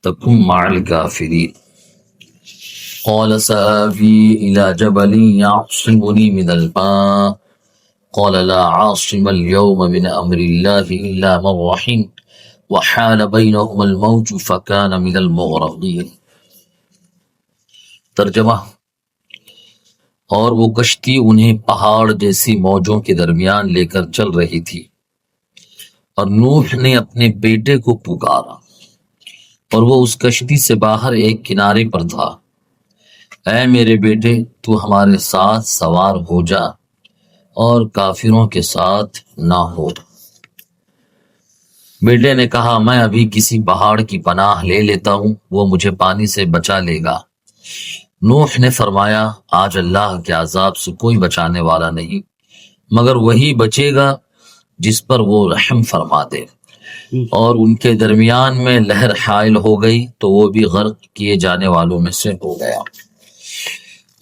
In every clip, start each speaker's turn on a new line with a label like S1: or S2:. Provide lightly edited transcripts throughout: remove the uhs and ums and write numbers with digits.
S1: تکن مع الکافرین قال سآوی إلى جبل يعصمني من الماء قال لا عاصم اليوم من أمر الله إلا من رحم وحال بينهما الموج فكان من المغرقين۔ ترجمہ: اور وہ کشتی انہیں پہاڑ جیسی موجوں کے درمیان لے کر چل رہی تھی، اور نوح نے اپنے بیٹے کو پکارا، اور وہ اس کشتی سے باہر ایک کنارے پر تھا۔ اے میرے بیٹے، تو ہمارے ساتھ سوار ہو جا اور کافروں کے ساتھ نہ ہو۔ بیٹے نے کہا، میں ابھی کسی پہاڑ کی پناہ لے لیتا ہوں، وہ مجھے پانی سے بچا لے گا۔ نوح نے فرمایا، آج اللہ کے عذاب سے کوئی بچانے والا نہیں مگر وہی بچے گا جس پر وہ رحم فرما دے۔ اور ان کے درمیان میں لہر حائل ہو گئی تو وہ بھی غرق کیے جانے والوں میں سے ہو گیا۔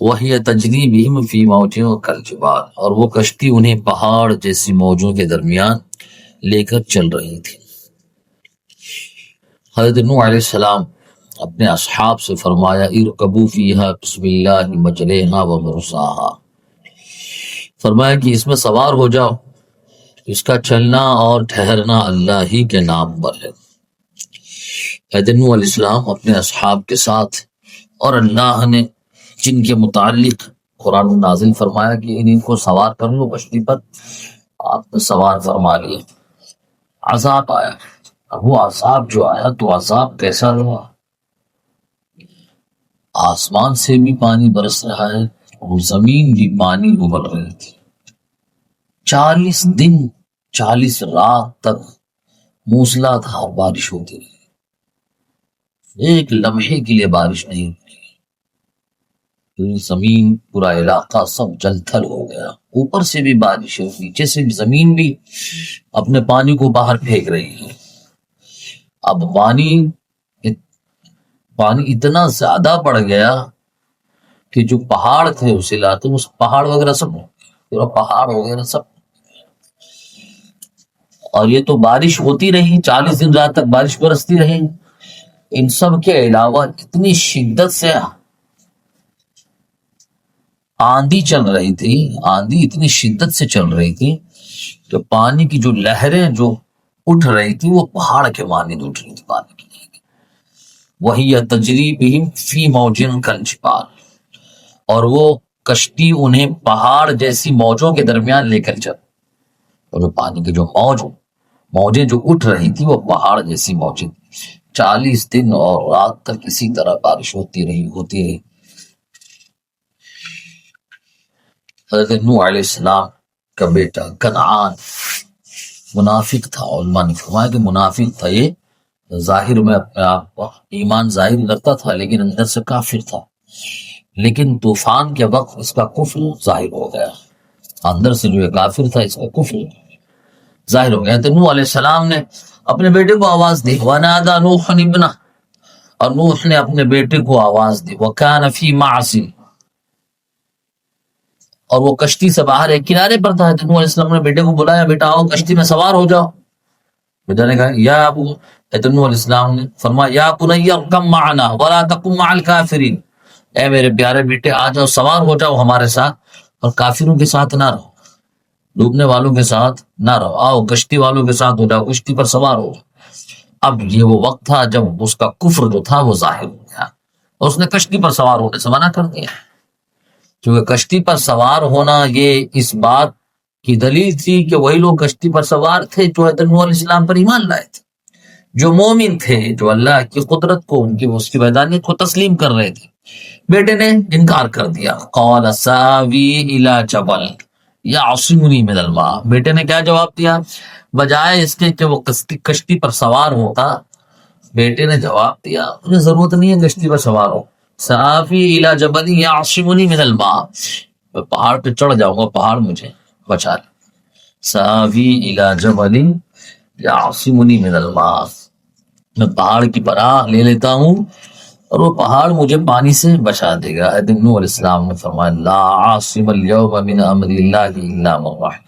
S1: وَهِيَ تَجْرِي بِهِمْ فِي مَوْجٍ كَالْجِبَالِ، اور وہ کشتی انہیں پہاڑ جیسی موجوں کے درمیان لے کر چل رہی تھی۔ حضرت نوح علیہ السلام اپنے اصحاب سے فرمایا، ارکبوا فیہا بسم اللہ مجریہا ومرساہا، فرمایا کہ اس میں سوار ہو جاؤ، اس کا چلنا اور ٹھہرنا اللہ ہی کے نام پر ہے۔ حضرت نوح علیہ السلام اپنے اصحاب کے ساتھ، اور اللہ نے جن کے متعلق قرآن نازل فرمایا کہ ان کو سوار کر لو کشتی پر، آپ نے سوار فرما لیا۔ عذاب آیا، وہ عذاب جو آیا تو عذاب کیسا ہوا؟ آسمان سے بھی پانی برس رہا ہے اور زمین بھی پانی ابل رہی تھی۔ 40 دن 40 رات تک موسلا دھار بارش ہوتی رہی، ایک لمحے کے لیے بارش نہیں ہوئی۔ زمین، پورا علاقہ سب جل تھل ہو گیا، اوپر سے بھی بارش ہے، نیچے سے بھی زمین بھی اپنے پانی کو باہر پھینک رہی ہے۔ اب پانی اتنا زیادہ بڑھ گیا کہ جو پہاڑ تھے اس علاقے میں، پہاڑ وغیرہ سب پورا پہاڑ وغیرہ سب، اور یہ تو بارش ہوتی رہی، 40 دن رات تک بارش برستی رہی۔ ان سب کے علاوہ اتنی شدت سے آندھی چل رہی تھی، آندھی اتنی شدت سے چل رہی تھی کہ پانی کی جو لہریں جو اٹھ رہی تھی وہ پہاڑ کے مانند اٹھ رہی تھی پانی کی۔ وَهِيَ تَجْرِي بِهِمْ فِي مَوْجٍ كَالْجِبَالِ، اور وہ کشتی انہیں پہاڑ جیسی موجوں کے درمیان لے کر چل، اور وہ پانی کی جو موجیں جو اٹھ رہی تھی وہ پہاڑ جیسی موجیں، 40 دن اور رات تک اسی طرح بارش ہوتی رہی۔ حضرت نوح علیہ السلام کا بیٹا کنعان منافق تھا، علماء نے فرمایا کہ منافق تھا، یہ ظاہر میں اپنے آپ کو ایمان ظاہر کرتا تھا لیکن اندر سے کافر تھا، لیکن طوفان کے وقت اس کا کفر ظاہر ہو گیا، اندر سے جو کافر تھا اس کا کفر ظاہر ہو گیا۔ تو نوح علیہ السلام نے اپنے بیٹے کو آواز دی، وَنَادَى نُوحٌ ابْنَهُ، اور نوح نے اپنے بیٹے کو آواز دی، وَكَانَ فِي مَعْصِمٍ، اور وہ کشتی سے باہر ایک کنارے پر تھا۔ نوح علیہ السلام نے بیٹے کو بلایا، بیٹا آؤ کشتی میں سوار ہو جاؤ۔ بیٹا نے کہا یا ابو، نوح علیہ السلام نے فرمایا یا بنی ارکب معنا ولا تکن مع الکافرین، اے میرے پیارے بیٹے آ جاؤ، سوار ہو جاؤ ہمارے ساتھ، اور کافروں کے ساتھ نہ رہو، ڈوبنے والوں کے ساتھ نہ رہو، آؤ کشتی والوں کے ساتھ ہو جاؤ، کشتی پر سوار ہو جاؤ۔ اب یہ وہ وقت تھا جب اس کا کفر جو تھا وہ ظاہر ہو گیا، اور اس نے کشتی پر سوار ہونے سے منع کر دیا، کیونکہ کشتی پر سوار ہونا یہ اس بات کی دلیل تھی کہ وہی لوگ کشتی پر سوار تھے جو حضرت نوح علیہ السلام پر ایمان لائے تھے، جو مومن تھے، جو اللہ کی قدرت کو، اس کی وحدانیت کو تسلیم کر رہے تھے۔ بیٹے نے انکار کر دیا، قال ساوی الی جبل یعصمنی من الماء، بیٹے نے کیا جواب دیا؟ بجائے اس کے کہ وہ کشتی پر سوار ہوتا، بیٹے نے جواب دیا مجھے ضرورت نہیں ہے کشتی پر سوار ہو، ساوی الی جبل یعصمنی من الماء، میں پہاڑ پہ چڑھ جاؤں گا، پہاڑ مجھے بچا لے، ساوی الی جبل یعصمنی من الماء، میں پہاڑ کی پناہ لے لیتا ہوں اور وہ پہاڑ مجھے پانی سے بچا دے گا۔ حضرت نوح علیہ السلام نے فرمایا لا عاصم اليوم من امر اللہ الا من رحم،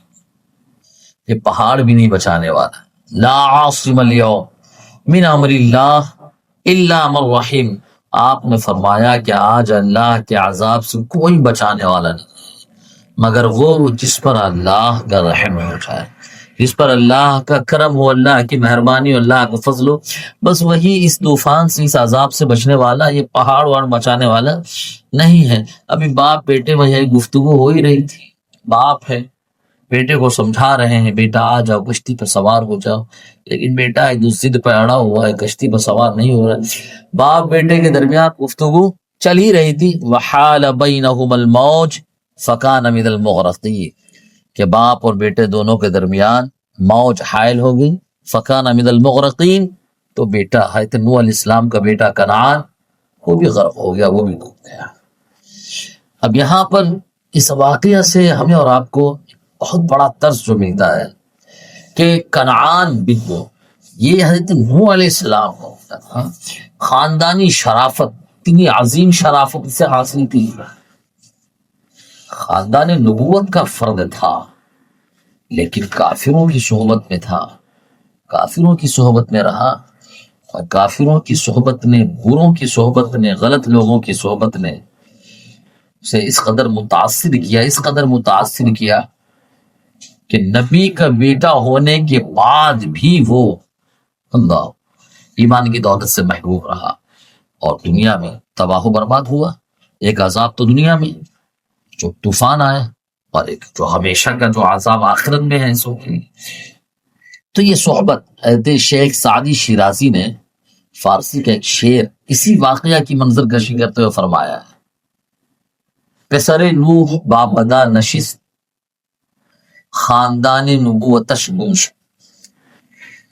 S1: یہ پہاڑ بھی نہیں بچانے والا، لا عاصم اليوم من امر اللہ، الا من رحم، آپ نے فرمایا کہ آج اللہ کے عذاب سے کوئی بچانے والا نہیں مگر وہ جس پر اللہ کا رحم ہو جائے، جس پر اللہ کا کرم ہو، اللہ کی مہربانی ہو، اللہ کا فضل ہو، بس وہی اس طوفان سے، اس عذاب سے بچنے والا، یہ پہاڑ وہاڑ بچانے والا نہیں ہے۔ ابھی باپ بیٹے میں یہی گفتگو ہو ہی رہی تھی، باپ ہے بیٹے کو سمجھا رہے ہیں بیٹا آ جاؤ کشتی پہ سوار ہو جاؤ، لیکن بیٹا ایک ضد پہ اڑا ہوا ہے، کشتی پہ سوار نہیں ہو رہا۔ باپ بیٹے کے درمیان گفتگو چل ہی رہی تھی، وحال بینہم الموج فکان من المغرقین، کہ باپ اور بیٹے دونوں کے درمیان موج حائل ہو گئی، فکان من المغرقین، تو بیٹا حضرت نوح علیہ السلام کا بیٹا کنعان وہ بھی غرق ہو گیا، وہ بھی ڈوب گیا۔ اب یہاں پر اس واقعہ سے ہمیں اور آپ کو بہت بڑا درس جو ملتا ہے کہ کنعان بن نوح، یہ حضرت نوح علیہ السلام کو خاندانی شرافت، اتنی عظیم شرافت سے حاصل کی، خاندان نبوت کا فرد تھا، لیکن کافروں کی صحبت میں تھا، کافروں کی صحبت میں رہا، اور کافروں کی صحبت نے، بروں کی صحبت نے، غلط لوگوں کی صحبت نے اسے اس قدر متاثر کیا، اس قدر متاثر کیا کہ نبی کا بیٹا ہونے کے بعد بھی وہ اللہ ایمان کی دولت سے محروم رہا، اور دنیا میں تباہ و برباد ہوا۔ ایک عذاب تو دنیا میں جو طوفان آیا، اور ایک جو ہمیشہ کا جو عذاب آخرت میں ہے سو کے لیے۔ تو یہ صحبت، حضرت شیخ سعدی شیرازی نے فارسی کا ایک شعر اسی واقعہ کی منظر کشی کرتے ہوئے فرمایا ہے، پسر نوح بابدا نشست خاندان نبوتش گمش،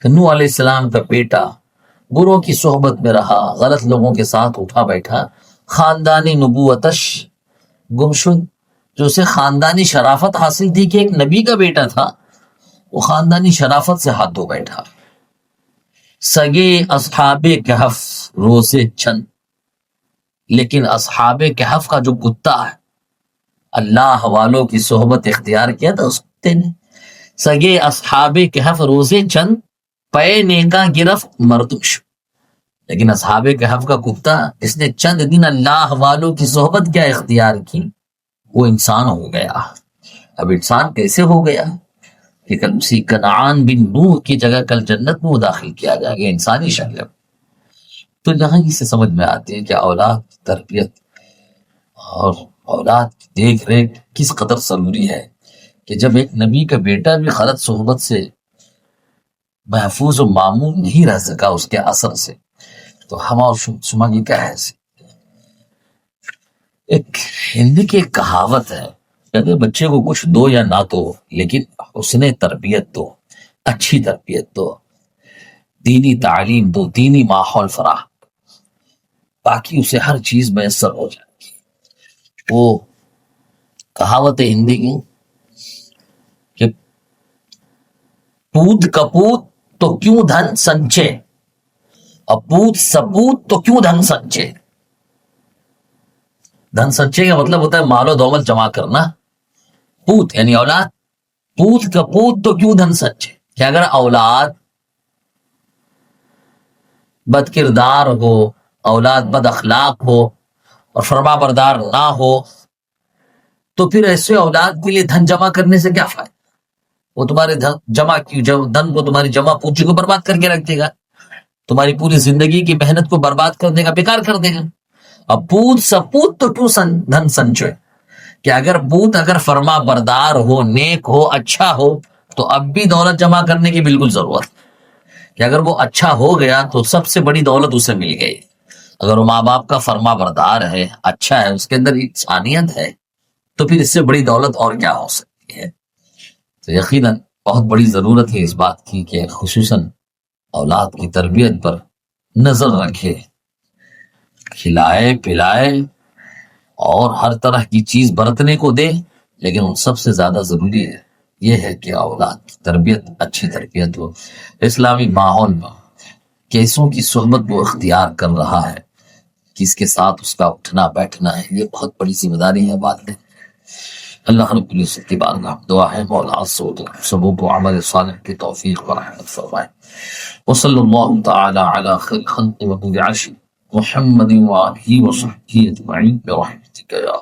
S1: کہ نوح علیہ السلام کا بیٹا بروں کی صحبت میں رہا، غلط لوگوں کے ساتھ اٹھا بیٹھا، خاندانی نبوتش گمشد، جو اسے خاندانی شرافت حاصل تھی کہ ایک نبی کا بیٹا تھا، وہ خاندانی شرافت سے ہاتھ دھو بیٹھا۔ سگے اصحاب کہف روزے چند، لیکن اصحاب کہف کا جو کتا ہے، اللہ والوں کی صحبت اختیار کیا تھا اس کتے نے۔ سگے اصحاب کہف روزے چند، پے نیکا گرفت مردوش، لیکن اصحاب کہف کا کتا، اس نے چند دن اللہ والوں کی صحبت کیا اختیار کی، وہ انسان ہو گیا۔ اب انسان کیسے ہو گیا کہ کل اسی کنعان بن نوح کی جگہ کل جنت میں وہ داخل کیا جائے گا انسانی شکل۔ تو یہاں سے سمجھ میں آتی ہے کہ اولاد کی تربیت اور اولاد کی دیکھ ریکھ کس قدر ضروری ہے، کہ جب ایک نبی کا بیٹا بھی غلط صحبت سے محفوظ و معمول نہیں رہ سکا اس کے اثر سے، تو ہم اور شما کی کیا ہے۔ ایک ہندی کی ایک کہاوت ہے، کہ بچے کو کچھ دو یا نہ دو، لیکن حسن تربیت دو، اچھی تربیت دو، دینی تعلیم دو، دینی ماحول فراہم، باقی اسے ہر چیز میسر ہو جائے گی۔ وہ کہاوت ہندی کی کہ پوت کپوت تو کیوں دھن سنچے، اور پوت سپوت تو کیوں دھن سنچے۔ دھن سنچے کا مطلب ہوتا ہے مال و دولت جمع کرنا، پوت یعنی اولاد، پوت کا پوت تو کیوں دھن سنچے، کہ اگر اولاد بد کردار ہو، اولاد بد اخلاق ہو اور فرما بردار نہ ہو، تو پھر ایسے اولاد کے لیے دھن جمع کرنے سے کیا فائدہ، وہ تمہارے دھن کو، تمہاری جمع پونجی کو برباد کر کے رکھ دے گا، تمہاری پوری زندگی کی محنت کو برباد کر دے گا، بیکار کر دے گا۔ اب پوت سپوت تو کیوں دھن سنچے، کہ اگر فرما بردار ہو، نیک ہو، اچھا ہو، تو اب بھی دولت جمع کرنے کی بالکل ضرورت ہے، کہ اگر وہ اچھا ہو گیا تو سب سے بڑی دولت اسے مل گئی۔ اگر وہ ماں باپ کا فرما بردار ہے، اچھا ہے، اس کے اندر انسانیت ہے، تو پھر اس سے بڑی دولت اور کیا ہو سکتی ہے۔ تو یقیناً بہت بڑی ضرورت ہے اس بات کی کہ خصوصاً اولاد کی تربیت پر نظر رکھے، کھلائے پلائے اور ہر طرح کی چیز برتنے کو دے، لیکن ان سب سے زیادہ ضروری ہے یہ ہے کہ اولاد کی تربیت، اچھی تربیت ہو۔ اسلامی ماحول میں کیسوں کی صحبت وہ اختیار کر رہا ہے، کس کے ساتھ اس کا اٹھنا بیٹھنا ہے، یہ بہت بڑی ذمہ داری ہے۔ بات ہے اللہ رب العزت کی بارگاہ میں دعا ہے مولا عز و جل سبوں کو عمل صالح کی توفیق و رحمت فرمائے. وصلی اللہ تعالی علی خیر خلق و نبی عرش محمد و آلہ و صحبہ اجمعین برحمتک یا